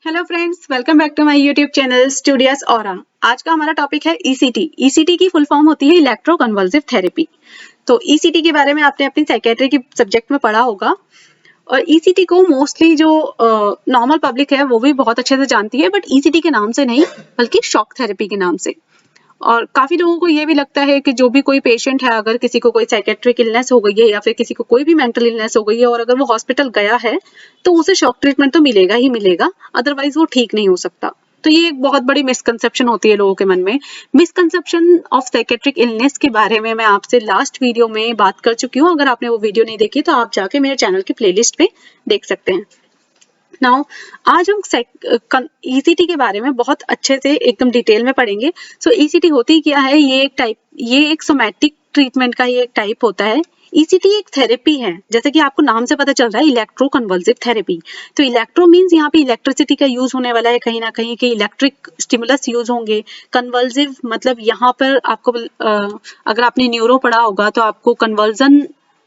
Hello friends, welcome back to my YouTube channel studios aura. आज का हमारा topic है ईसीटी। ईसीटी की फुल फॉर्म होती है इलेक्ट्रोकन्वल्सिव थेरेपी। तो ईसीटी के बारे में आपने अपनी साइकेट्री की सब्जेक्ट में पढ़ा होगा और ईसीटी को मोस्टली जो नॉर्मल पब्लिक है वो भी बहुत अच्छे से जानती है, बट ईसीटी के नाम से नहीं बल्कि शॉक थेरेपी के नाम से। और काफी लोगों को ये भी लगता है कि जो भी कोई पेशेंट है, अगर किसी को कोई साइकेट्रिक इलनेस हो गई है या फिर किसी को कोई भी मेंटल इलनेस हो गई है और अगर वो हॉस्पिटल गया है तो उसे शॉक ट्रीटमेंट तो मिलेगा ही मिलेगा, अदरवाइज वो ठीक नहीं हो सकता। तो ये एक बहुत बड़ी मिसकंसेप्शन होती है लोगों के मन में। मिसकंसेप्शन ऑफ साइकेट्रिक इलनेस के बारे में मैं आपसे लास्ट वीडियो में बात कर चुकी हूँ। अगर आपने वो वीडियो नहीं देखी तो आप जाके मेरे चैनल की प्लेलिस्ट पे देख सकते हैं। नाउ आज हम ईसीटी के बारे में बहुत अच्छे से एकदम डिटेल में पढ़ेंगे। सो ईसीटी होती क्या है? ये एक सोमैटिक ट्रीटमेंट का ये एक टाइप होता है। ईसीटी एक थेरेपी है, जैसे कि आपको नाम से पता चल रहा है, इलेक्ट्रो कन्वल्सिव थेरेपी। तो इलेक्ट्रो मींस यहाँ पे इलेक्ट्रिसिटी का यूज होने वाला है, कहीं ना कहीं कि इलेक्ट्रिक स्टिमुलस यूज होंगे। कन्वल्सिव मतलब यहाँ पर आपको अगर आपने न्यूरो पढ़ा होगा तो आपको कन्वर्जन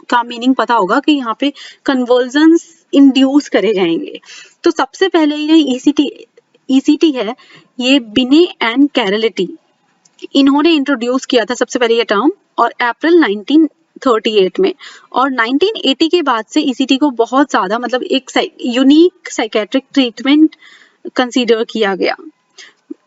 का मीनिंग पता होगा कि यहाँ पे कन्वर्जन्स इंड्यूस करे जाएंगे। तो सबसे पहले ये ईसीटी है, ये बिने एंड कैरलिटी इन्होंने इंट्रोड्यूस किया था सबसे पहले ये टर्म, और अप्रैल 1938 में। और 1980 के बाद से ईसीटी को बहुत ज्यादा मतलब एक यूनिक साइकेट्रिक ट्रीटमेंट कंसीडर किया गया।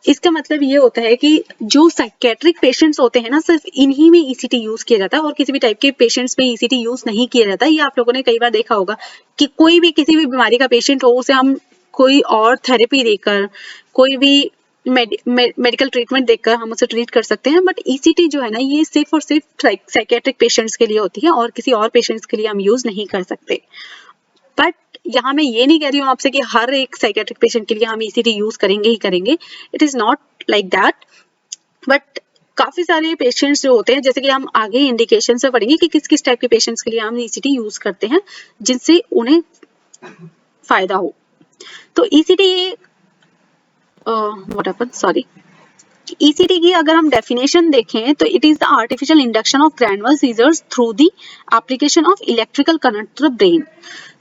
इसका मतलब ये होता है कि जो साइकेट्रिक पेशेंट्स होते हैं ना, सिर्फ इन्हीं में ईसीटी यूज किया जाता है और किसी भी टाइप के पेशेंट्स में ईसीटी यूज नहीं किया जाता। ये आप लोगों ने कई बार देखा होगा कि कोई भी किसी भी बीमारी का पेशेंट हो, उसे हम कोई और थेरेपी देकर, कोई भी मेडिकल ट्रीटमेंट देकर हम उसे ट्रीट कर सकते हैं, बट ईसीटी जो है ना, ये सिर्फ और सिर्फ साइकेट्रिक पेशेंट्स के लिए होती है और किसी और पेशेंट्स के लिए हम यूज नहीं कर सकते। बट यहाँ मैं ये नहीं कह रही हूँ आपसे कि हर एक साइकेट्रिक पेशेंट के लिए हम ईसीटी यूज करेंगे ही करेंगे। It is not like that. But काफी सारे पेशेंट्स जो होते हैं, जैसे कि हम आगे इंडिकेशन से पढ़ेंगे कि किस किस टाइप के पेशेंट्स के लिए हम ईसीटी यूज करते हैं जिनसे उन्हें फायदा हो। तो ईसीटी ईसीटी की अगर हम डेफिनेशन देखें तो it is the artificial induction of granular seizures through the application of electrical current to the brain.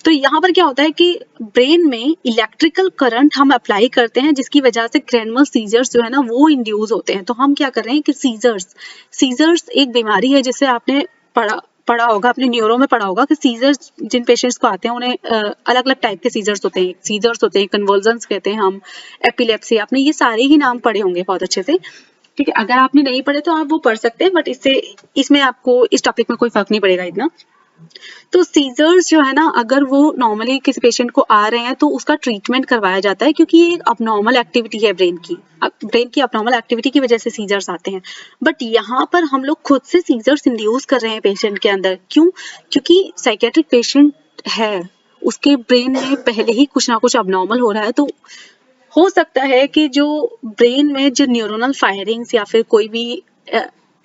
तो यहाँ पर क्या होता है कि ब्रेन में इलेक्ट्रिकल करंट हम अप्लाई करते हैं, जिसकी वजह से ग्रैनुलर सीजर्स जो है ना वो इंड्यूस होते हैं। तो हम क्या कर रहे हैं कि सीजर्स एक बीमारी है जिससे आपने पढ़ा होगा, अपने न्यूरो में पढ़ा होगा कि सीजर्स जिन पेशेंट्स को आते हैं उन्हें अलग अलग टाइप के सीजर्स होते हैं। सीजर्स होते हैं, कन्वर्जन्स कहते हैं हम, एपिलेप्सी, आपने ये सारे ही नाम पढ़े होंगे बहुत अच्छे से। ठीक है, अगर आपने नहीं पढ़े तो आप वो पढ़ सकते हैं, बट इसमें आपको इस टॉपिक में कोई फर्क नहीं पड़ेगा इतना। तो सीजर्स जो है ना, अगर वो नॉर्मली किसी पेशेंट को आ रहे हैं तो उसका ट्रीटमेंट करवाया जाता है, क्योंकि ये एक अबनॉर्मल एक्टिविटी है ब्रेन की अबनॉर्मल एक्टिविटी की वजह से सीजर्स आते हैं। बट यहाँ पर हम लोग खुद से सीजर्स इंड्यूस कर रहे हैं पेशेंट के अंदर। क्यों? क्योंकि साइकेट्रिक पेशेंट है, उसके ब्रेन में पहले ही कुछ ना कुछ अबनॉर्मल हो रहा है। तो हो सकता है कि जो ब्रेन में जो न्यूरोनल फायरिंग्स या फिर कोई भी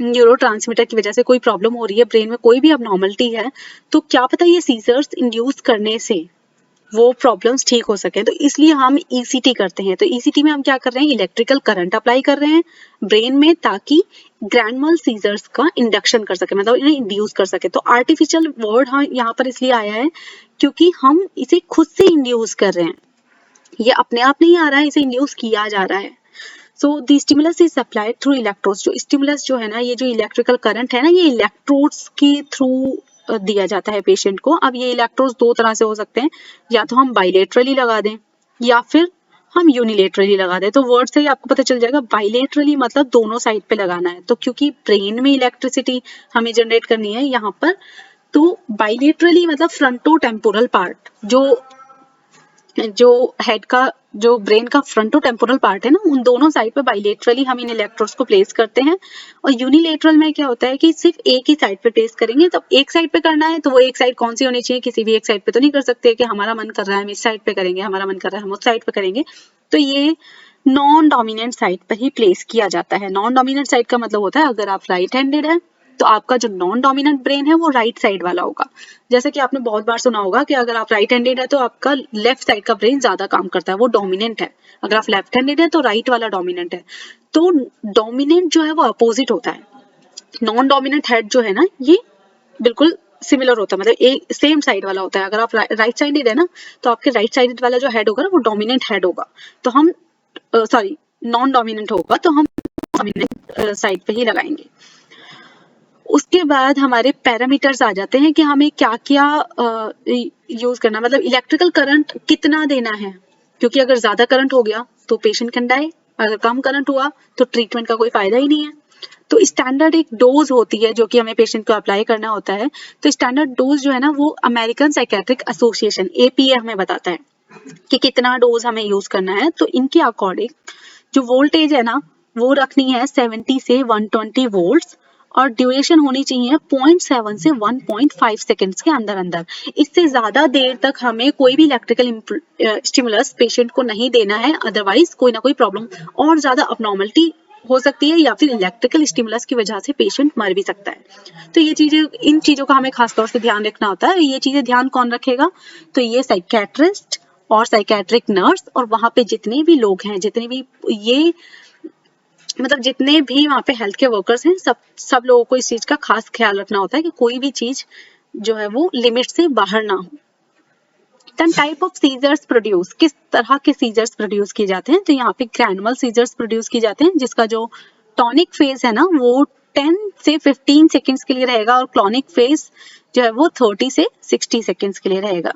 न्यूरोट्रांसमीटर की वजह से कोई प्रॉब्लम हो रही है, ब्रेन में कोई भी अबनॉर्मलिटी है, तो क्या पता ये सीजर्स इंड्यूस करने से वो प्रॉब्लम्स ठीक हो सके। तो इसलिए हम ईसीटी करते हैं। तो ईसीटी में हम क्या कर रहे हैं? इलेक्ट्रिकल करंट अप्लाई कर रहे हैं ब्रेन में, ताकि ग्रैनुलर सीजर्स का इंडक्शन कर सके, मतलब इन्हें इंड्यूस कर सके। तो आर्टिफिशियल वर्ड हाँ यहाँ पर इसलिए आया है क्योंकि हम इसे खुद से इंड्यूस कर रहे हैं। ये अपने आप नहीं आ रहा है, इसे इंड्यूस किया जा रहा है। So the stimulus is supplied through electrodes. जो स्टिमुलस जो है ना, ये जो इलेक्ट्रिकल करंट है ना, ये इलेक्ट्रोड्स के थ्रू दिया जाता है पेशेंट को। अब ये इलेक्ट्रोड्स दो तरह से हो सकते हैं, या तो हम बाइलेटरली लगा दें या फिर हम यूनिलेटरली लगा दें। तो वर्ड से ही आपको पता चल जाएगा, बाइलेटरली मतलब दोनों साइड पे लगाना है। तो क्योंकि ब्रेन में इलेक्ट्रिसिटी हमें जनरेट करनी है यहाँ पर, तो बाइलेटरली मतलब फ्रंटो टेम्पोरल पार्ट, जो हेड का, जो ब्रेन का फ्रंटो टेम्पोरल पार्ट है ना, उन दोनों साइड पे बाइलेटरली हम इन इलेक्ट्रोड्स को प्लेस करते हैं। और यूनिलेटरल में क्या होता है कि सिर्फ एक ही साइड पे प्लेस करेंगे। तो एक साइड पे करना है तो वो एक साइड कौन सी होनी चाहिए? किसी भी एक साइड पे तो नहीं कर सकते कि हमारा मन कर रहा है हम इस साइड पे करेंगे, हमारा मन कर रहा है हम उस साइड पे करेंगे। तो ये नॉन डोमिनेंट साइड पर ही प्लेस किया जाता है। नॉन डोमिनेंट साइड का मतलब होता है, अगर आप राइट हैंडेड है तो आपका जो नॉन डोमिनेंट ब्रेन है वो राइट साइड वाला होगा। जैसे कि आपने बहुत बार सुना होगा कि अगर आप राइट हैंडेड है तो आपका लेफ्ट साइड का ब्रेन ज्यादा काम करता है, वो डोमिनेंट है। अगर आप लेफ्ट हैंडेड है तो राइट वाला डोमिनेंट है। तो डोमिनेंट जो है वो अपोजिट होता है। नॉन डोमिनेंट हेड जो है ना, ये बिल्कुल सिमिलर होता है, मतलब एक सेम साइड वाला होता है। अगर आप राइट साइडेड है ना, तो आपके राइट साइडेड वाला जो हेड होगा ना वो डोमिनेंट हेड होगा, तो हम सॉरी नॉन डोमिनेंट होगा, तो हम डोमिनेंट साइड पे ही लगाएंगे। उसके बाद हमारे पैरामीटर्स आ जाते हैं कि हमें क्या क्या यूज करना, मतलब इलेक्ट्रिकल करंट कितना देना है, क्योंकि अगर ज्यादा करंट हो गया तो पेशेंट कैन डाई, अगर कम करंट हुआ तो ट्रीटमेंट का कोई फायदा ही नहीं है। तो स्टैंडर्ड एक डोज होती है जो कि हमें पेशेंट को अप्लाई करना होता है। तो स्टैंडर्ड डोज जो है ना वो अमेरिकन साइकेट्रिक एसोसिएशन APA हमें बताता है कि कितना डोज हमें यूज करना है। तो इनके अकॉर्डिंग जो वोल्टेज है ना वो रखनी है 70 से 120 वोल्ट्स, और ड्यूरेशन होनी चाहिए 0.7 से 1.5 सेकेंड्स के अंदर अंदर। इससे ज्यादा देर तक हमें कोई भी इलेक्ट्रिकल स्टिमुलस पेशेंट को नहीं देना है, अदरवाइज कोई ना कोई प्रॉब्लम और ज्यादा अबनॉर्मलिटी हो सकती है, या फिर इलेक्ट्रिकल स्टिमुलस की वजह से पेशेंट मर भी सकता है। तो ये चीजें, इन चीजों का हमें खासतौर से ध्यान रखना होता है। ये चीजें ध्यान कौन रखेगा, तो ये साइकेट्रिस्ट और साइकेट्रिक नर्स और वहां पे जितने भी लोग हैं, जितने भी ये मतलब जितने भी वहाँ पे हेल्थ के वर्कर्स हैं, सब लोगों को इस चीज का खास ख्याल रखना होता है कि कोई भी चीज जो है वो लिमिट से बाहर ना हो। Then type of seizures produce, किस तरह के सीजर्स प्रोड्यूस किए जाते हैं, तो यहाँ पे ग्रैनुअल सीजर्स प्रोड्यूस किए जाते हैं जिसका जो टॉनिक फेज है ना वो 10 से 15 सेकेंड्स के लिए रहेगा, और क्लॉनिक फेज जो है वो 30 से 60 सेकेंड्स के लिए रहेगा।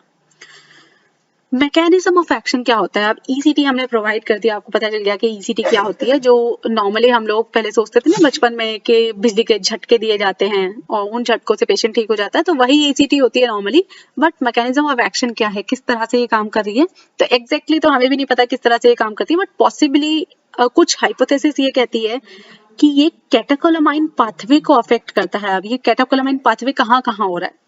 मैकेनिज्म ऑफ एक्शन क्या होता है, अब ECT हमने प्रोवाइड कर दिया, आपको पता चल गया कि ECT क्या होती है। जो नॉर्मली हम लोग पहले सोचते थे ना बचपन में कि बिजली के झटके दिए जाते हैं और उन झटकों से पेशेंट ठीक हो जाता है, तो वही ECT होती है normally. But mechanism of action क्या है, किस तरह से ये काम कर रही है, तो एग्जैक्टली तो हमें भी नहीं पता किस तरह से ये काम करती है, बट पॉसिबली कुछ हाइपोथेसिस ये कहती है कि ये कैटेकोलामाइन पाथवे को अफेक्ट करता है। अब ये कैटेकोलामाइन पाथवे कहाँ कहाँ हो रहा है,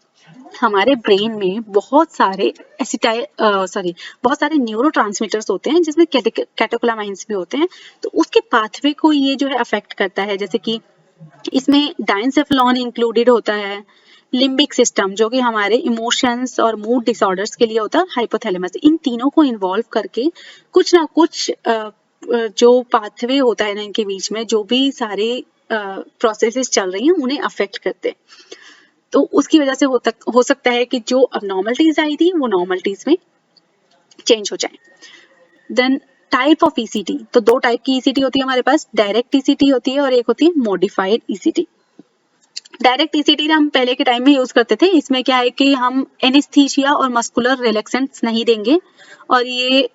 हमारे ब्रेन में बहुत सारे बहुत सारे न्यूरोट्रांसमीटर्स होते हैं जिसमें कैटेकोलामाइंस भी होते हैं, तो उसके पाथवे को ये जो है अफेक्ट करता है। जैसे कि इसमें डायंसेफेलॉन इंक्लूडेड होता है, लिम्बिक सिस्टम जो कि हमारे इमोशंस और मूड डिसऑर्डर्स के लिए होता है, हाइपोथैलेमस, इन तीनों को इन्वॉल्व करके कुछ ना कुछ जो पाथवे होता है ना इनके बीच में जो भी सारे प्रोसेसेस चल रही हैं उन्हें अफेक्ट करते हैं। तो उसकी वजह से हो सकता है कि जो अबनॉर्मलिटीज आई थी वो नॉर्मलिटीज में चेंज हो जाए। देन टाइप ऑफ ECT, तो दो टाइप की ECT होती है हमारे पास, डायरेक्ट ECT होती है और एक होती है मॉडिफाइड ECT। डायरेक्ट ECT हम पहले के टाइम में यूज करते थे, इसमें क्या है कि हम एनेस्थीसिया और मस्कुलर रिलैक्सेंट्स नहीं देंगे, और ये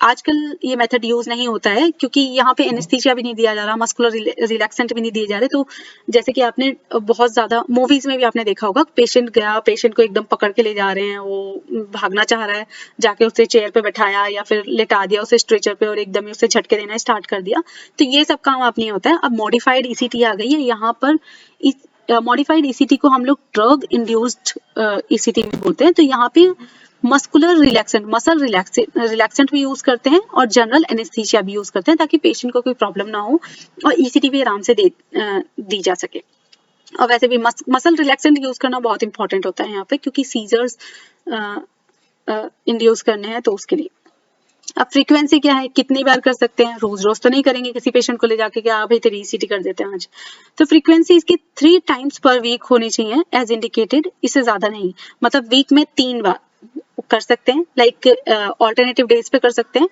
आजकल ये मेथड यूज नहीं होता है क्योंकि यहाँ पे एनेस्थीसिया भी नहीं दिया जा रहा, मस्कुलर रिलैक्सेंट भी नहीं दिए जा रहे। तो जैसे कि आपने बहुत ज्यादा मूवीज में भी आपने देखा होगा, पेशेंट गया, पेशेंट को एकदम पकड़ के ले जा रहे हैं, वो भागना चाह रहा है, जाके उसे चेयर पे बैठाया या फिर लेटा दिया उसे स्ट्रेचर पे और एकदम उसे झटके देना स्टार्ट कर दिया, तो ये सब काम आप नहीं होता है। अब मॉडिफाइड ECT आ गई है, यहाँ पर मॉडिफाइड ECT को हम लोग ड्रग इंड्यूस्ड ECT भी बोलते हैं। तो यहाँ पे मस्कुलर रिलैक्सेंट, मसल रिलैक्सेंट भी यूज करते हैं और जनरल एनेस्थीसिया भी यूज करते हैं ताकि पेशेंट को कोई प्रॉब्लम ना हो और ECT भी आराम से दी जा सके। और वैसे भी मसल रिलैक्सेंट यूज करना बहुत इंपॉर्टेंट होता है यहाँ पे, क्योंकि सीजर्स इंड्यूस करने हैं तो उसके लिए। अब फ्रीक्वेंसी क्या है, कितनी बार कर सकते हैं, रोज रोज तो नहीं करेंगे किसी पेशेंट को ले जाके कि आप तेरी ECT कर देते हैं आज। तो फ्रीक्वेंसी इसकी 3 times per week होनी चाहिए एज इंडिकेटेड, इससे ज्यादा नहीं, मतलब वीक में 3 बार कर सकते हैं, लाइक ऑल्टरनेटिव डेज पे कर सकते हैं।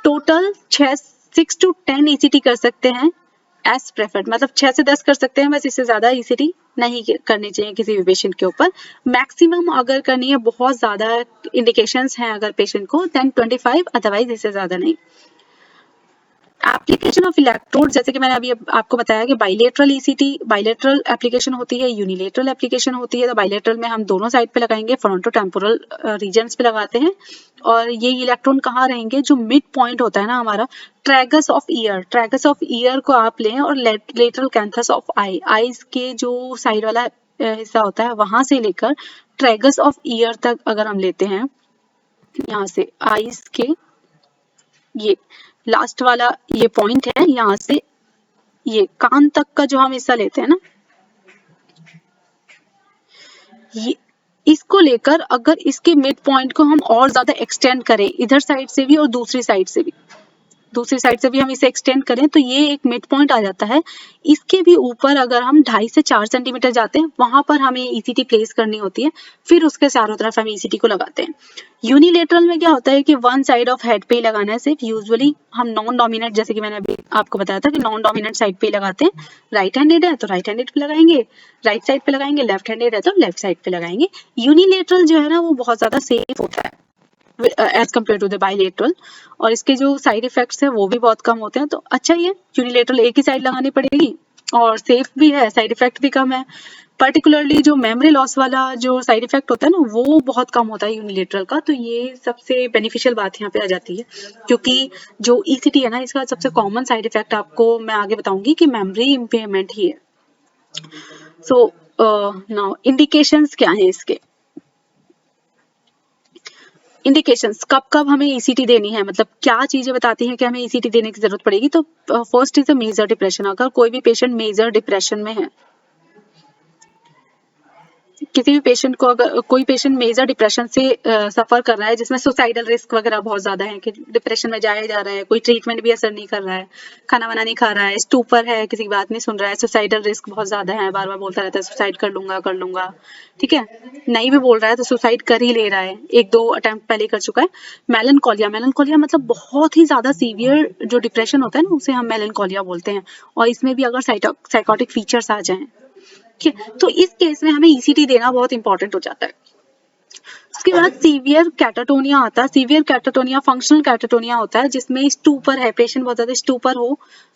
टोटल 6 to 10 ECT कर सकते हैं एज प्रेफर्ड, मतलब 6 से 10 कर सकते हैं, बस इससे ज्यादा ECT नहीं करनी चाहिए किसी भी पेशेंट के ऊपर। मैक्सिमम अगर करनी है, बहुत ज्यादा इंडिकेशंस हैं अगर पेशेंट को, देन 25, अदरवाइज इससे ज्यादा नहीं। एप्लीकेशन ऑफ इलेक्ट्रोड, जैसे कि मैंने अभी आपको बताया कि बाइलेटरल ECT, बाइलेटरल एप्लीकेशन होती है, यूनिलेटरल एप्लीकेशन होती है। तो बाइलेटरल में हम दोनों साइड पे लगाएंगे, फ्रंटोटेम्पोरल रीजन्स पे लगाते हैं, और ये इलेक्ट्रॉन कहाँ रहेंगे, जो मिड पॉइंट होता है ना हमारा tragus of year, tragus of year को आप लें, और lateral canthus of I, eyes के जो साइड वाला हिस्सा होता है वहां से लेकर ट्रैगस ऑफ ईयर तक अगर हम लेते हैं, यहाँ से आईज के ये लास्ट वाला ये पॉइंट है, यहाँ से ये कान तक का जो हम हिस्सा लेते हैं ना, ये इसको लेकर अगर इसके मिड पॉइंट को हम और ज्यादा एक्सटेंड करें इधर साइड से भी और दूसरी साइड से भी, दूसरी साइड से भी हम इसे एक्सटेंड करें तो ये एक मिड पॉइंट आ जाता है। इसके भी ऊपर अगर हम 2.5 से 4 सेंटीमीटर जाते हैं, वहां पर हमें ईसीटी प्लेस करनी होती है, फिर उसके चारों तरफ हम ईसीटी को लगाते हैं। यूनिलेटरल में क्या होता है कि वन साइड ऑफ हेड पे ही लगाना है सिर्फ। यूजुअली हम नॉन डोमिनेंट, जैसे कि मैंने अभी आपको बताया था कि नॉन डोमिनेंट साइड पे ही लगाते हैं। राइट हैंडेड है तो राइट हैंडेड पे लगाएंगे, राइट साइड पे लगाएंगे, लेफ्ट हैंडेड है तो लेफ्ट साइड पे लगाएंगे। यूनिलेटरल जो है ना वो बहुत ज्यादा सेफ होता है as compare to the bilateral, और इसके जो साइड इफेक्ट्स है वो भी बहुत कम होते हैं। तो अच्छा ही है, यूनिलेटरल एक ही साइड लगानी पड़ेगी और सेफ भी है, साइड इफेक्ट भी कम है। पर्टिकुलरली जो मेमोरी लॉस वाला जो साइड इफेक्ट होता है ना वो बहुत कम होता है यूनिलेटरल का। तो ये सबसे बेनिफिशियल बात यहाँ पे आ जाती है, क्योंकि जो ईसीटी है ना इसका सबसे कॉमन साइड इफेक्ट आपको मैं आगे बताऊंगी कि मेमोरी इम्पेयरमेंट ही है। सो नाउ इंडिकेशंस क्या है इसके। इंडिकेशंस कब कब हमें ईसीटी देनी है, मतलब क्या चीजें बताती हैं कि हमें ईसीटी देने की जरूरत पड़ेगी। तो first is a major depression. अगर कोई भी पेशेंट मेजर डिप्रेशन में है, किसी भी पेशेंट को, अगर कोई पेशेंट मेजर डिप्रेशन से सफर कर रहा है जिसमें सुसाइडल रिस्क वगैरह बहुत ज्यादा है कि डिप्रेशन में जाया जा रहा है, कोई ट्रीटमेंट भी असर नहीं कर रहा है, खाना वाना नहीं खा रहा है, स्टूपर है, किसी की बात नहीं सुन रहा है, सुसाइडल रिस्क बहुत ज्यादा है, बार बार बोलता रहता है सुसाइड कर लूंगा, ठीक है, नहीं भी बोल रहा है तो सुसाइड कर ही ले रहा है, 1-2 अटेम्प्ट पहले कर चुका है। मेलनकोलिया, मेलनकोलिया मतलब बहुत ही ज्यादा सीवियर जो डिप्रेशन होता है ना उसे हम मेलनकोलिया बोलते हैं, और इसमें भी अगर साइकोटिक फीचर्स आ जाएं, ठीक है, तो इस केस में हमें ईसीटी देना बहुत इंपॉर्टेंट हो जाता है। उसके बाद सीवियर कैटाटोनिया आता है। सीवियर कैटाटोनिया फंक्शनल कैटाटोनिया होता है जिसमें स्टूपर है, पेशेंट बहुत ज्यादा स्टूपर हो,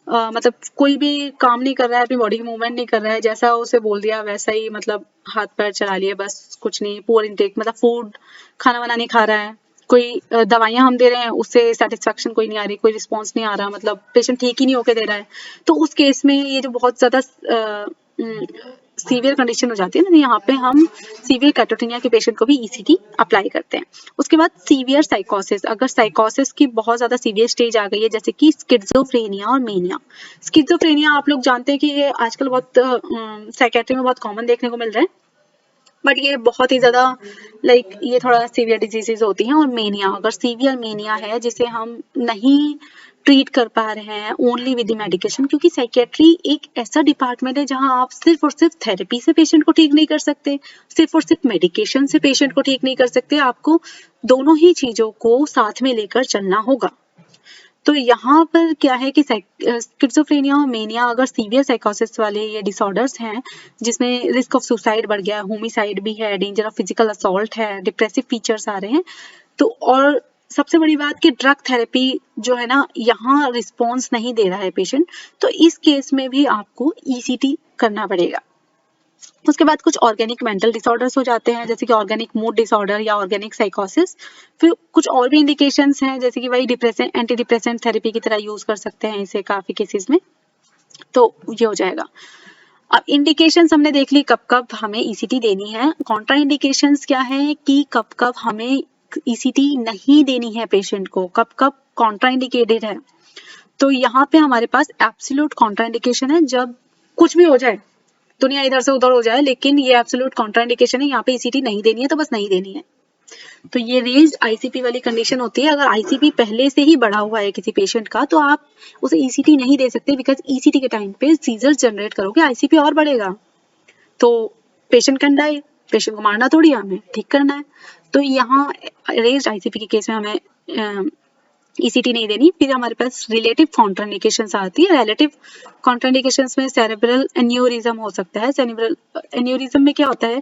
मतलब कोई भी काम नहीं कर रहा है, अपनी बॉडी की मूवमेंट नहीं कर रहा है, जैसा उसे बोल दिया वैसा ही मतलब हाथ पैर चला लिए, बस कुछ नहीं, पुअर इनटेक, मतलब फूड खाना वाना नहीं खा रहा है, कोई दवाइयां हम दे रहे हैं उससे सेटिस्फेक्शन कोई नहीं आ रही, कोई रिस्पॉन्स नहीं आ रहा, मतलब पेशेंट ठीक ही नहीं होके दे रहा है। तो उस केस में ये जो बहुत ज्यादा सीवियर कंडीशन हो जाती है ना, यहाँ पे हम सीवियर कैटाटोनिया के पेशेंट को भी ईसीटी अप्लाई करते हैं। उसके बाद सीवियर साइकोसिस, अगर साइकोसिस की बहुत ज्यादा सीवियर स्टेज आ गई है जैसे कि स्किज़ोफ्रेनिया और मेनिया। स्किज़ोफ्रेनिया आप लोग जानते हैं कि ये आजकल बहुत साइकेट्री में बहुत कॉमन देखने को मिल रहा है, बट ये बहुत ही ज्यादा लाइक ये थोड़ा सीवियर डिजीजेज होती हैं। और मेनिया, अगर सीवियर मेनिया है जिसे हम नहीं ट्रीट कर पा रहे हैं ओनली विद द मेडिकेशन, क्योंकि साइकेट्री एक ऐसा डिपार्टमेंट है जहां आप सिर्फ और सिर्फ थेरेपी से पेशेंट को ठीक नहीं कर सकते, सिर्फ और सिर्फ मेडिकेशन से पेशेंट को ठीक नहीं कर सकते, आपको दोनों ही चीजों को साथ में लेकर चलना होगा। तो यहाँ पर क्या है कि स्किज़ोफ्रेनिया और मेनिया अगर सीवियर साइकोसिस वाले ये डिसऑर्डर्स हैं जिसमें रिस्क ऑफ सुसाइड बढ़ गया है, होमिसाइड भी है, डेंजर ऑफ फिजिकल असॉल्ट है, डिप्रेसिव फीचर्स आ रहे हैं, तो और सबसे बड़ी बात कि ड्रग थेरेपी जो है ना यहाँ रिस्पॉन्स नहीं दे रहा है पेशेंट, तो इस केस में भी आपको ईसीटी करना पड़ेगा। उसके बाद कुछ ऑर्गेनिक मेंटल डिसऑर्डर्स हो जाते हैं जैसे कि ऑर्गेनिक मूड डिसऑर्डर या ऑर्गेनिक साइकोसिस। फिर कुछ और भी इंडिकेशंस हैं जैसे कि वही डिप्रेशन एंटी डिप्रेसेंट थेरेपी की तरह यूज कर सकते हैं इसे काफी केसेस में, तो ये हो जाएगा। अब इंडिकेशंस हमने देख ली कब कब हमें ईसीटी देनी है। कॉन्ट्रा इंडिकेशंस क्या है कि कब कब हमें ईसीटी नहीं देनी है पेशेंट को, कब कब कॉन्ट्रा इंडिकेटेड है। तो यहाँ पे हमारे पास एब्सोल्यूट कॉन्ट्रा इंडिकेशन है, जब कुछ भी हो जाए, दुनिया इधर से उधर हो जाए, लेकिन ये एब्सोल्यूट कॉन्ट्राइंडिकेशन है, यहाँ पे ईसीटी नहीं देनी है तो बस नहीं देनी है। तो ये रेज्ड आईसीपी वाली कंडीशन होती है। अगर आईसीपी पहले से ही बढ़ा हुआ है किसी पेशेंट का तो आप उसे ईसीटी नहीं दे सकते, बिकॉज ईसीटी के टाइम पे सीजर जनरेट करोगे, आईसीपी और बढ़ेगा तो पेशेंट कैन डाई। पेशेंट को मारना थोड़ी है, हमें ठीक करना है। तो यहाँ रेज्ड आईसीपी के केस में हमें ईसीटी नहीं देनी। फिर हमारे पास रिलेटिव कॉन्ट्राइंडिकेशंस आती है। रिलेटिव कॉन्ट्राइंडिकेशंस में सेरेब्रल एन्यूरिज्म हो सकता है। सेरेब्रल एन्यूरिज्म में क्या होता है,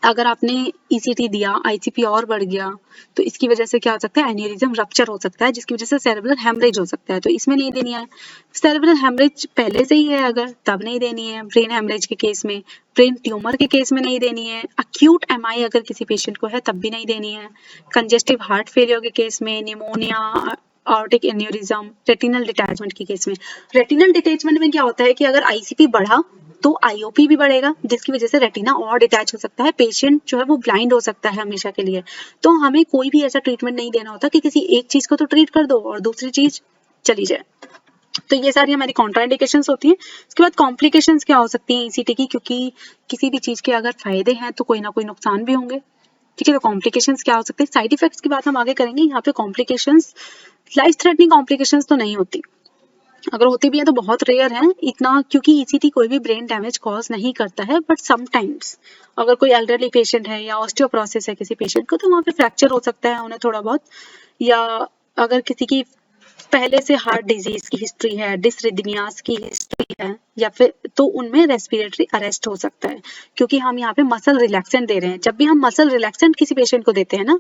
अगर आपने ईसीटी दिया, आईसीपी और बढ़ गया तो इसकी वजह से क्या हो सकता है, एन्यूरिज्म रप्चर हो सकता है जिसकी वजह से सेरेब्रल हेमरेज हो सकता है, तो इसमें नहीं देनी है। सेरेब्रल हेमरेज पहले से ही है अगर तब नहीं देनी है। ब्रेन हेमरेज के केस में, ब्रेन ट्यूमर के केस में नहीं देनी है। अक्यूट एमआई अगर किसी पेशेंट को है तब भी नहीं देनी है। कंजेस्टिव हार्ट फेलियर के केस में, pneumonia, aortic aneurysm, retinal detachment के केस में। रेटिनल डिटैचमेंट में क्या होता है कि अगर आईसीपी बढ़ा तो आईओपी भी बढ़ेगा जिसकी वजह से रेटिना और डिटैच हो सकता है, पेशेंट जो है वो ब्लाइंड हो सकता है हमेशा के लिए। तो हमें कोई भी ऐसा ट्रीटमेंट नहीं देना होता कि किसी एक चीज को तो ट्रीट कर दो और दूसरी चीज चली जाए। तो ये सारी हमारी कॉन्ट्राइंडिकेशंस होती हैं। उसके बाद कॉम्प्लिकेशंस क्या हो सकती हैं ईसीटी की, क्योंकि किसी भी चीज के अगर फायदे हैं तो कोई ना कोई नुकसान भी होंगे। ठीक है, तो कॉम्प्लिकेशंस क्या हो सकते हैं, साइड इफेक्ट्स की बात हम आगे करेंगे। यहाँ पे कॉम्प्लिकेशंस, लाइफ थ्रेटनिंग कॉम्प्लिकेशंस तो नहीं होती, अगर होती भी है तो बहुत रेयर है इतना, क्योंकि ईसीटी कोई भी ब्रेन डैमेज कॉज नहीं करता है। बट समटाइम्स अगर कोई एल्डरली पेशेंट है या ऑस्टियोप्रोसिस है किसी पेशेंट को, तो वहाँ पे फ्रैक्चर हो सकता है उन्हें थोड़ा बहुत, या अगर किसी की पहले से हार्ट डिजीज की हिस्ट्री है, डिसरिदमियास की हिस्ट्री है, या फिर तो उनमें रेस्पिरेटरी अरेस्ट हो सकता है, क्योंकि हम यहाँ पे मसल रिलैक्सेंट दे रहे हैं। जब भी हम मसल रिलैक्सेंट किसी पेशेंट को देते हैं ना,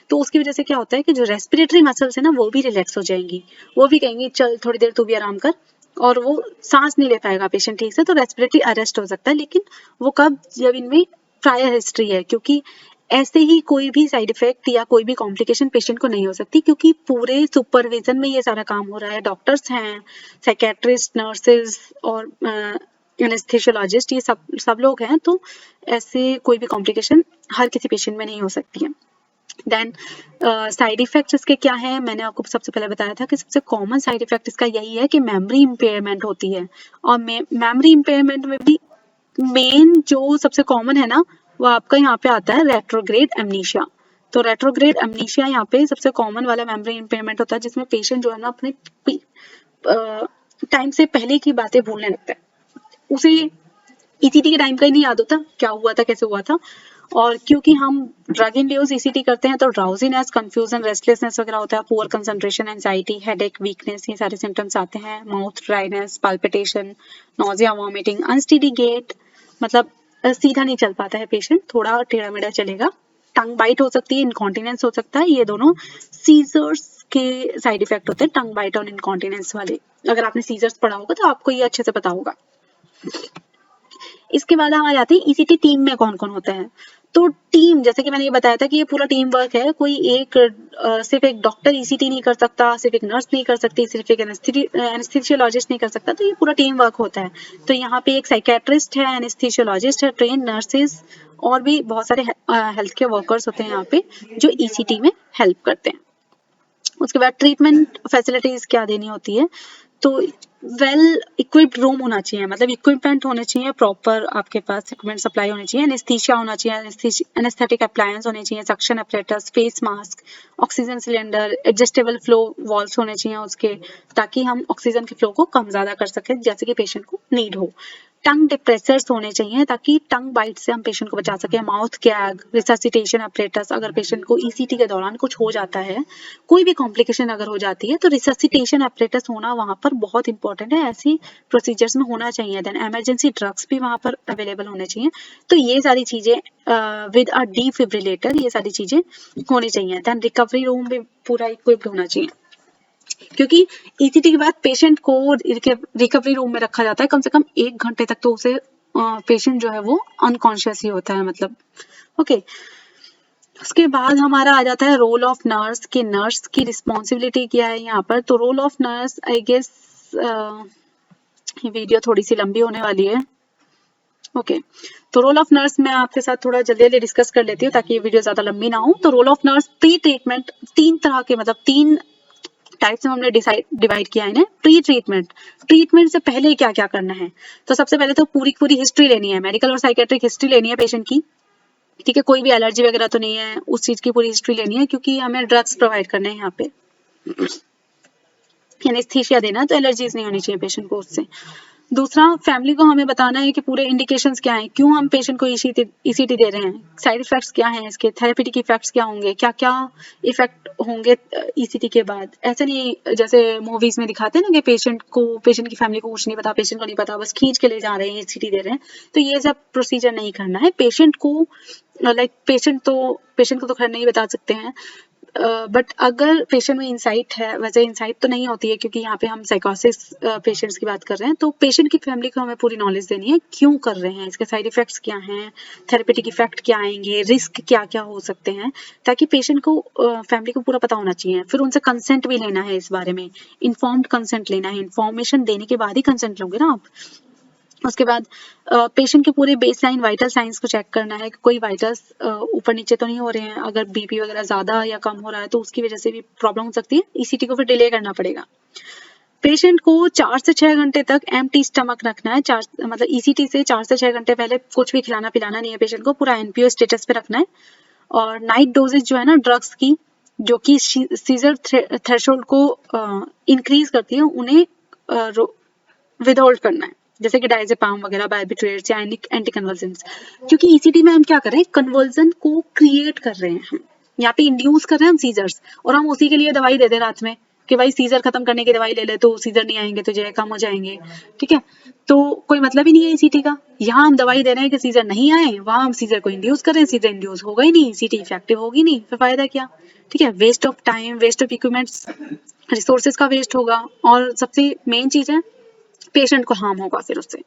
तो उसकी वजह से क्या होता है कि जो रेस्पिरेटरी मसल्स है ना वो भी रिलैक्स हो जाएंगी, वो भी कहेंगी चल थोड़ी देर तू भी आराम कर, और वो सांस नहीं ले पाएगा पेशेंट ठीक से, तो रेस्पिरेटरी अरेस्ट हो सकता है। लेकिन वो कब, जब इनमें प्रायर हिस्ट्री है, क्योंकि ऐसे ही कोई भी साइड इफेक्ट या कोई भी कॉम्प्लिकेशन पेशेंट को नहीं हो सकती, क्योंकि पूरे सुपरविजन में ये सारा काम हो रहा है। डॉक्टर्स हैं, साइकेट्रिस्ट, नर्सेज और एनेस्थेसियोलॉजिस्ट, ये सब लोग हैं, तो ऐसे कोई भी कॉम्प्लिकेशन हर किसी पेशेंट में नहीं हो सकती है। देन साइड इफेक्ट्स इसके क्या है, मैंने आपको सबसे पहले बताया था कि सबसे कॉमन साइड इफेक्ट इसका यही है कि मेमोरी इम्पेयरमेंट होती है। और मेमोरी इम्पेयरमेंट में भी मेन जो सबसे कॉमन है ना, वो आपका यहाँ पे आता है रेट्रोग्रेड एमनीशिया। तो रेट्रोग्रेड एमनीशिया यहाँ पे सबसे कॉमन वाला मेमोरी इम्पेयरमेंट होता है, जिसमें पेशेंट जो है ना अपने टाइम से पहले की बातें भूलने लगता है, उसे ईसीटी के टाइम का ही नहीं याद होता क्या हुआ था, कैसे हुआ था। और क्योंकि हम ड्रग इंड्यूस ईसीटी करते हैं, तो ड्राउजीनेस, कंफ्यूजन, रेस्टलेसनेस वगैरह होता है, poor concentration, anxiety, headache, weakness, ये सारे सिम्टम्स आते हैं। Mouth dryness, palpitation, nausea, vomiting, unsteady gait, मतलब सीधा नहीं चल पाता है पेशेंट, थोड़ा टेढ़ा मेढ़ा चलेगा। टंग बाइट हो सकती है, इनकॉन्टिनेंस हो सकता है, ये दोनों सीजर्स के साइड इफेक्ट होते हैं, टंग बाइट और इनकॉन्टिनेंस वाले। अगर आपने सीजर्स पढ़ा होगा तो आपको ये अच्छे से पता होगा। इसके बाद हम आ जाते हैं ईसीटी टीम में कौन कौन होता है। तो टीम, जैसे कि मैंने ये बताया था कि ये पूरा टीम वर्क है, कोई एक सिर्फ एक डॉक्टर ईसीटी नहीं कर सकता, सिर्फ एक नर्स नहीं कर सकती, सिर्फ एक एनेस्थेसियोलॉजिस्ट नहीं कर सकता, तो ये पूरा टीम वर्क होता है। तो यहाँ पे एक साइकेट्रिस्ट है, एनेस्थेसियोलॉजिस्ट है, ट्रेन नर्सेज और भी बहुत सारे हेल्थ केयर वर्कर्स होते हैं यहाँ पे जो ईसीटी में हेल्प करते हैं। उसके बाद ट्रीटमेंट फैसिलिटीज क्या देनी होती है, तो वेल इक्विप्ड रूम होना चाहिए, मतलब इक्विपमेंट होने चाहिए प्रॉपर, आपके पास इक्विपमेंट सप्लाई होनी चाहिए, एनेस्थीसिया होना चाहिए, एनेस्थेटिक अप्लायंस होने चाहिए, suction apparatus, face mask, oxygen cylinder, adjustable flow walls होने चाहिए उसके, ताकि हम ऑक्सीजन के फ्लो को कम ज्यादा कर सकें जैसे कि पेशेंट को नीड हो। टंग डिप्रेसर्स होने चाहिए ताकि टंग बाइट से हम पेशेंट को बचा सकें। माउथ गैग, रिससिटेशन अपरेटस, अगर पेशेंट को ईसीटी के दौरान कुछ हो जाता है, कोई भी कॉम्प्लिकेशन अगर हो जाती है, तो रिससिटेशन अपरेटस होना वहां पर बहुत इंपॉर्टेंट है, ऐसी प्रोसीजर्स में होना चाहिए। देन इमरजेंसी ड्रग्स भी वहां पर अवेलेबल होने चाहिए। तो ये सारी चीजें विद अ डिफिब्रिलेटर, ये सारी चीजें होनी चाहिए। देन रिकवरी रूम भी पूरा इक्विप्ड होना चाहिए, क्योंकि ईसीटी के बाद पेशेंट को रिकवरी रूम में रखा जाता है कम से कम 1 घंटे तक, तो उसे पेशेंट जो है वो अनकॉन्शियस ही होता है, मतलब ओके। उसके बाद हमारा आ जाता है रोल ऑफ नर्स, कि नर्स की रिस्पॉन्सिबिलिटी क्या है यहाँ पर। तो role of nurse, I guess ये वीडियो थोड़ी सी लंबी होने वाली है, ओके। तो रोल ऑफ नर्स मैं आपके साथ थोड़ा जल्दी जल्दी डिस्कस कर लेती हूँ ताकि ये वीडियो ज्यादा लंबी ना हो। तो role of nurse, pre treatment, 3 तरह के, मतलब 3 टाइप्स में हमने डिवाइड किया है इन्हें। प्री ट्रीटमेंट, ट्रीटमेंट से पहले क्या क्या करना है, तो सबसे पहले तो पूरी पूरी हिस्ट्री लेनी है, मेडिकल और साइकेट्रिक हिस्ट्री लेनी है पेशेंट की, ठीक है। कोई भी एलर्जी वगैरह तो नहीं है, उस चीज की पूरी हिस्ट्री लेनी है, क्योंकि हमें ड्रग्स प्रोवाइड करने हैं यहाँ पे, एनेस्थीसिया देना है, तो एलर्जीज नहीं होनी चाहिए पेशेंट को उससे। दूसरा, फैमिली को हमें बताना है कि पूरे इंडिकेशंस क्या हैं, क्यों हम पेशेंट को ईसीटी दे रहे हैं, साइड इफेक्ट्स क्या हैं इसके, थेरेपेटिक इफेक्ट्स क्या होंगे, क्या क्या इफेक्ट होंगे ईसीटी के बाद। ऐसे नहीं जैसे मूवीज में दिखाते हैं ना कि पेशेंट की फैमिली को कुछ नहीं पता, पेशेंट को नहीं पता, बस खींच के ले जा रहे हैं, ईसीटी दे रहे हैं, तो ये सब प्रोसीजर नहीं करना है। पेशेंट को पेशेंट को तो खैर नहीं बता सकते हैं, बट अगर पेशेंट में इंसाइट है, वैसे इंसाइट तो नहीं होती है क्योंकि यहाँ पे हम साइकोसिस पेशेंट्स की बात कर रहे हैं, तो पेशेंट की फैमिली को हमें पूरी नॉलेज देनी है, क्यों कर रहे हैं, इसके साइड इफेक्ट्स क्या हैं, थेरेपेटिक इफेक्ट क्या आएंगे, रिस्क क्या क्या हो सकते हैं, ताकि पेशेंट को फैमिली को पूरा पता होना चाहिए। फिर उनसे कंसेंट भी लेना है इस बारे में, इन्फॉर्म्ड कंसेंट लेना है, इन्फॉर्मेशन देने के बाद ही कंसेंट लोगे ना आप। उसके बाद पेशेंट के पूरे बेसलाइन वाइटल साइंस को चेक करना है कि कोई वाइटल्स ऊपर नीचे तो नहीं हो रहे हैं, अगर बीपी वगैरह ज्यादा या कम हो रहा है तो उसकी वजह से भी प्रॉब्लम हो सकती है, ईसीटी को फिर डिले करना पड़ेगा। पेशेंट को 4 से 6 घंटे तक एम्प्टी स्टमक रखना है, मतलब ईसीटी से 4 से 6 घंटे पहले कुछ भी खिलाना पिलाना नहीं है पेशेंट को, पूरा एनपीओ स्टेटस पे रखना है। और नाइट डोजेज जो है ना ड्रग्स की, जो कि सीजर थ्रेशोल्ड को इंक्रीज करती है, उन्हें विदहोल्ड करना है, जैसे कि डायजेपाम वगैरह, बार्बिट्रेट्स या एंटी कन्वर्जेंट्स। क्योंकि ईसीटी में हम क्या कर रहे हैं, कन्वर्जन को क्रिएट कर रहे हैं, हम यहाँ पे इंड्यूस कर रहे हैं हम सीजर्स, और हम उसी के लिए दवाई दे दे रात में कि भाई सीजर खत्म करने की दवाई ले ले तो सीजर नहीं आएंगे, तुझे कम हो जाएंगे, ठीक है। तो कोई मतलब ही नहीं है ईसीटी का। यहाँ हम दवाई दे रहे हैं कि सीजर नहीं आए, वहां हम सीजर को इंड्यूस कर रहे हैं, सीजर इंड्यूस होगा ही नहीं, ईसीटी इफेक्टिव होगी नहीं, फिर फायदा क्या, ठीक है। Waste of time, waste of equipments, resources का वेस्ट होगा, और सबसे मेन चीज है पेशेंट को हार्म होगा फिर उससे।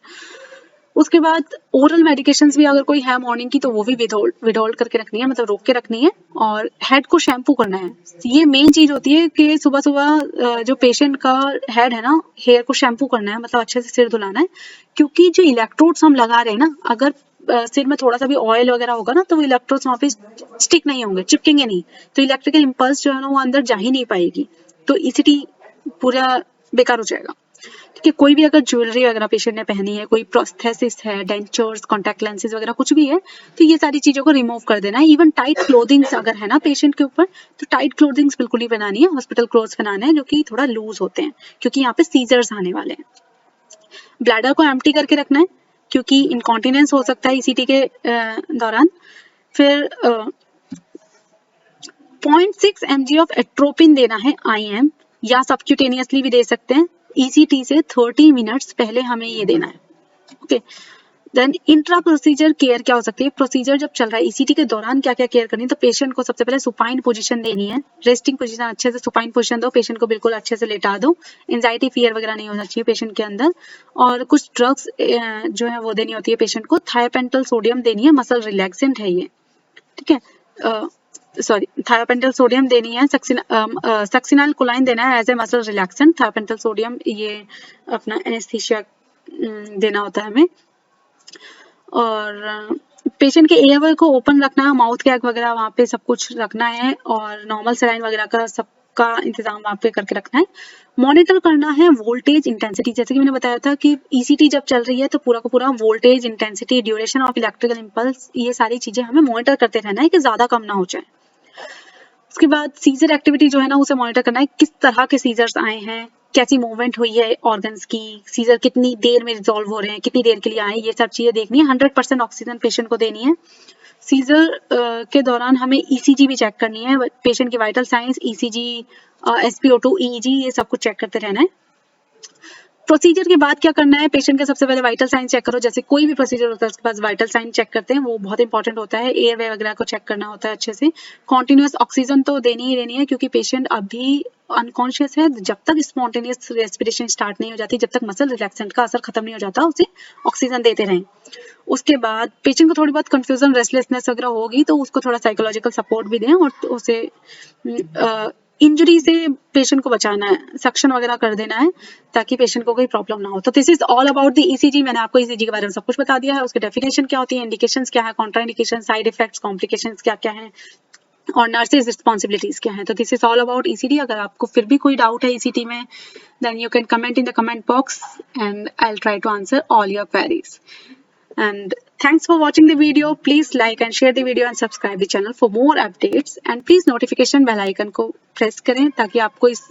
उसके बाद ओरल मेडिकेशंस भी अगर कोई है मॉर्निंग की, तो वो भी विदहोल्ड करके रखनी है, मतलब रोक के रखनी है। और हेड को शैम्पू करना है, ये मेन चीज होती है कि सुबह सुबह जो पेशेंट का हेड है ना, हेयर को शैम्पू करना है, मतलब अच्छे से सिर धुलाना है। क्योंकि जो इलेक्ट्रोड्स हम लगा रहे हैं ना, अगर सिर में थोड़ा सा भी ऑयल वगैरह होगा ना, तो वो इलेक्ट्रोड्स वहाँ पे स्टिक नहीं होंगे, चिपकेंगे नहीं, तो इलेक्ट्रिकल इम्पल्स जो है ना वो अंदर जा ही नहीं पाएगी, तो ईसीटी पूरा बेकार हो जाएगा, ठीक है। कोई भी अगर ज्वेलरी वगैरह पेशेंट ने पहनी है, कोई प्रोस्थेसिस है, डेंचर्स, कॉन्टैक्ट लेंसेज वगैरह कुछ भी है, तो ये सारी चीजों को रिमूव कर देना है। इवन टाइट क्लोथिंग्स अगर है ना पेशेंट के ऊपर, तो टाइट क्लोथिंग्स बिल्कुल ही बनानी है, हॉस्पिटल क्लोथ्स बनाने हैं जो कि थोड़ा लूज होते हैं, क्योंकि यहाँ पे सीजर्स आने वाले हैं। ब्लैडर को एम्प्टी करके रखना है, क्योंकि इनकॉन्टिनेंस हो सकता है ईसीटी के दौरान। फिर 0.6 mg ऑफ एट्रोपिन देना है IM, या सबक्यूटेनियसली भी दे सकते हैं। ईसीटी से 30 मिनट्स पहले हमें ये देना है, okay. Then intra procedure care क्या हो सकती है, प्रोसीजर जब चल रहा है ईसीटी के दौरान क्या क्या केयर करनी है, तो पेशेंट को सबसे पहले सुपाइन पोजीशन देनी है, रेस्टिंग पोजीशन, अच्छे से सुपाइन पोजीशन दो, पेशेंट को बिल्कुल अच्छे से लेटा दो, एंजाइटी फियर वगैरह नहीं होना चाहिए पेशेंट के अंदर। और कुछ ड्रग्स जो है वो देनी होती है पेशेंट को, थायोपेंटल सोडियम देनी है, मसल रिलैक्सेंट है ये, ठीक है। सॉरी, थायोपेंटल सोडियम देनी है, सक्सिनाइल कोलाइन देना है as a muscle relaxant. Thiopental sodium ये अपना एनेस्थीसिया देना होता है हमें। और पेशेंट के एयरवे को ओपन रखना है, माउथ गैग वगैरह वहाँ पे सब कुछ रखना है, और नॉर्मल सलाइन वगैरह का सबका इंतजाम वहाँ पे करके रखना है। मॉनिटर करना है वोल्टेज इंटेंसिटी, जैसे कि मैंने बताया था कि ईसीटी जब चल रही है तो पूरा का पूरा voltage intensity, duration of electrical impulse, ये सारी चीजें हमें मॉनिटर करते रहना है कि ज्यादा कम ना हो जाए। उसके बाद सीजर एक्टिविटी जो है ना उसे मॉनिटर करना है, किस तरह के सीजर्स आए हैं, कैसी मूवमेंट हुई है ऑर्गन्स की, सीजर कितनी देर में रिजॉल्व हो रहे हैं, कितनी देर के लिए आए, ये सब चीजें देखनी है। 100% ऑक्सीजन पेशेंट को देनी है। सीजर के दौरान हमें ईसीजी भी चेक करनी है, पेशेंट की vital science, ECG, SpO2, EEG, ये सब कुछ चेक करते रहना है। प्रोसीजर के बाद क्या करना है, पेशेंट का सबसे पहले वाइटल साइन चेक करो, जैसे कोई भी प्रोसीजर होता है उसके पास वाइटल साइन चेक करते हैं, वो बहुत इंपॉर्टेंट होता है। एयर वे वगैरह को चेक करना होता है अच्छे से। कॉन्टिन्यूअस ऑक्सीजन तो देनी ही देनी है, क्योंकि पेशेंट अभी अनकॉन्शियस है, जब तक स्पॉन्टेनियस रेस्पिरेशन स्टार्ट नहीं हो जाती, जब तक मसल रिलैक्सेंट का असर खत्म नहीं हो जाता, उसे ऑक्सीजन देते रहें। उसके बाद पेशेंट को थोड़ी बहुत कंफ्यूजन, रेस्टलेसनेस वगैरह होगी, तो उसको थोड़ा साइकोलॉजिकल सपोर्ट भी दें, और उसे इंजरी से पेशेंट को बचाना है, सक्शन वगैरह कर देना है, ताकि पेशेंट को कोई प्रॉब्लम ना हो। तो this is all about the ECG. मैंने आपको ईसीजी के बारे में सब कुछ बता दिया है, उसके डेफिनेशन क्या होती है, इंडिकेशंस क्या है, कॉन्ट्राइंडिकेशन, साइड इफेक्ट्स, कॉम्प्लिकेशंस क्या क्या है, और नर्सेज रिस्पॉन्सिबिलिटीज क्या है। तो this is all about ECT. अगर आपको फिर भी कोई डाउट है ईसीटी में, then you can comment in the comment box and I will try to answer all your queries. And thanks for watching the video. Please like and share the video and subscribe the channel for more updates. And please notification bell icon को press करें, ताकि आपको इस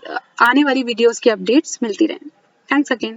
आने वाली videos की updates मिलती रहें. Thanks again.